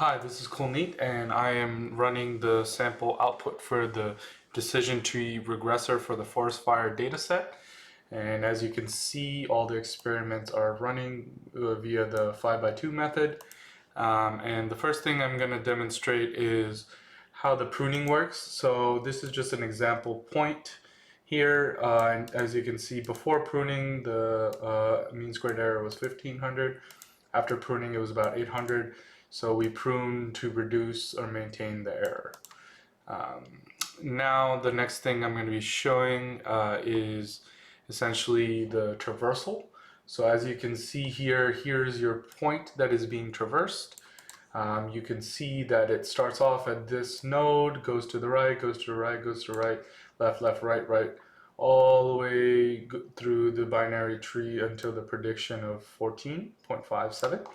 Hi, this is Kulneet, and I am running the sample output for the decision tree regressor for the forest fire dataset. And as you can see, all the experiments are running via the 5x2 method. And the first thing I'm going to demonstrate is how the pruning works. So this is just an example point here. And as you can see, before pruning, the mean squared error was 1500. After pruning, it was about 800. So we prune to reduce or maintain the error. Now the next thing I'm going to be showing is essentially the traversal. So as you can see here, here's your point that is being traversed. You can see that it starts off at this node, goes to the right, goes to the right, goes to the right, left, left, right, right, all the way through the binary tree until the prediction of 14.57.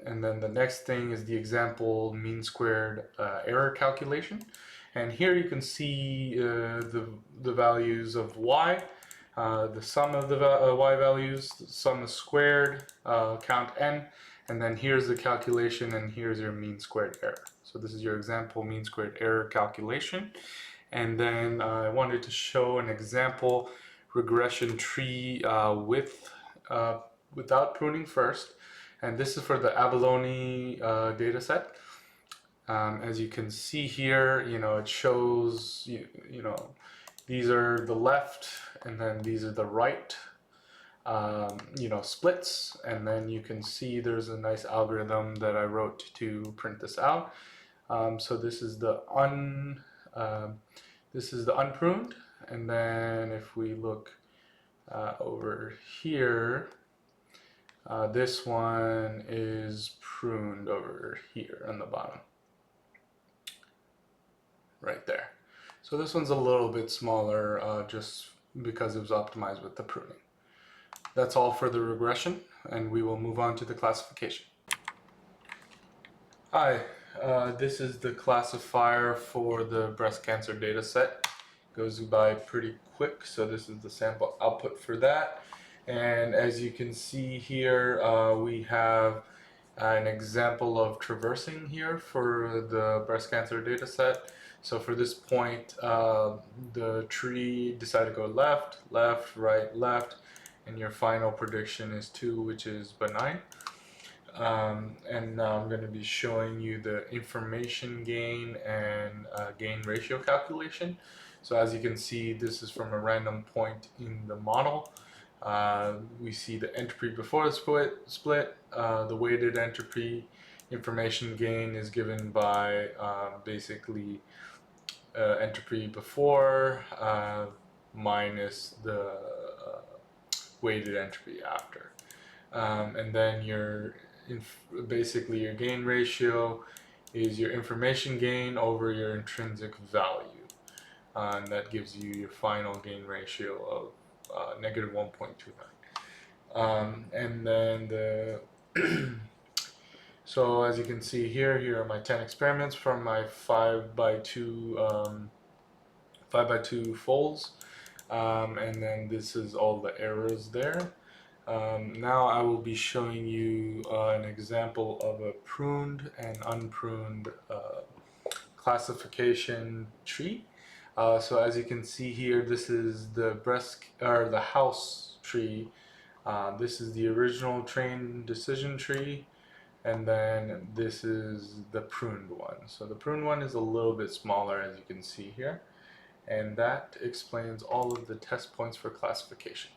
And then the next thing is the example mean squared error calculation. And here you can see the values of y, the sum of the y values, the sum is squared, count n, and then here's the calculation and here's your mean squared error. So this is your example mean squared error calculation. And then I wanted to show an example regression tree without pruning first. And this is for the abalone data set. As you can see here, it shows, these are the left and then these are the right, splits. And then you can see there's a nice algorithm that I wrote to print this out. So this is the unpruned. And then if we look over here, this one is pruned over here on the bottom, right there. So this one's a little bit smaller just because it was optimized with the pruning. That's all for the regression, and we will move on to the classification. Hi, this is the classifier for the breast cancer data set. Goes by pretty quick, so this is the sample output for that. And as you can see here, we have an example of traversing here for the breast cancer data set. So for this point, the tree decided to go left, left, right, left, and your final prediction is 2, which is benign. And now I'm going to be showing you the information gain and gain ratio calculation. So as you can see, this is from a random point in the model. We see the entropy before the split. The weighted entropy information gain is given by basically entropy before minus the weighted entropy after. And then basically your gain ratio is your information gain over your intrinsic value. And that gives you your final gain ratio of negative 1.29. And then so as you can see here are my 10 experiments from my 5x2 folds. And then this is all the errors there. Now I will be showing you an example of a pruned and unpruned classification tree. So as you can see here, this is the house tree. This is the original train decision tree, and then this is the pruned one. So the pruned one is a little bit smaller, as you can see here, and that explains all of the test points for classification.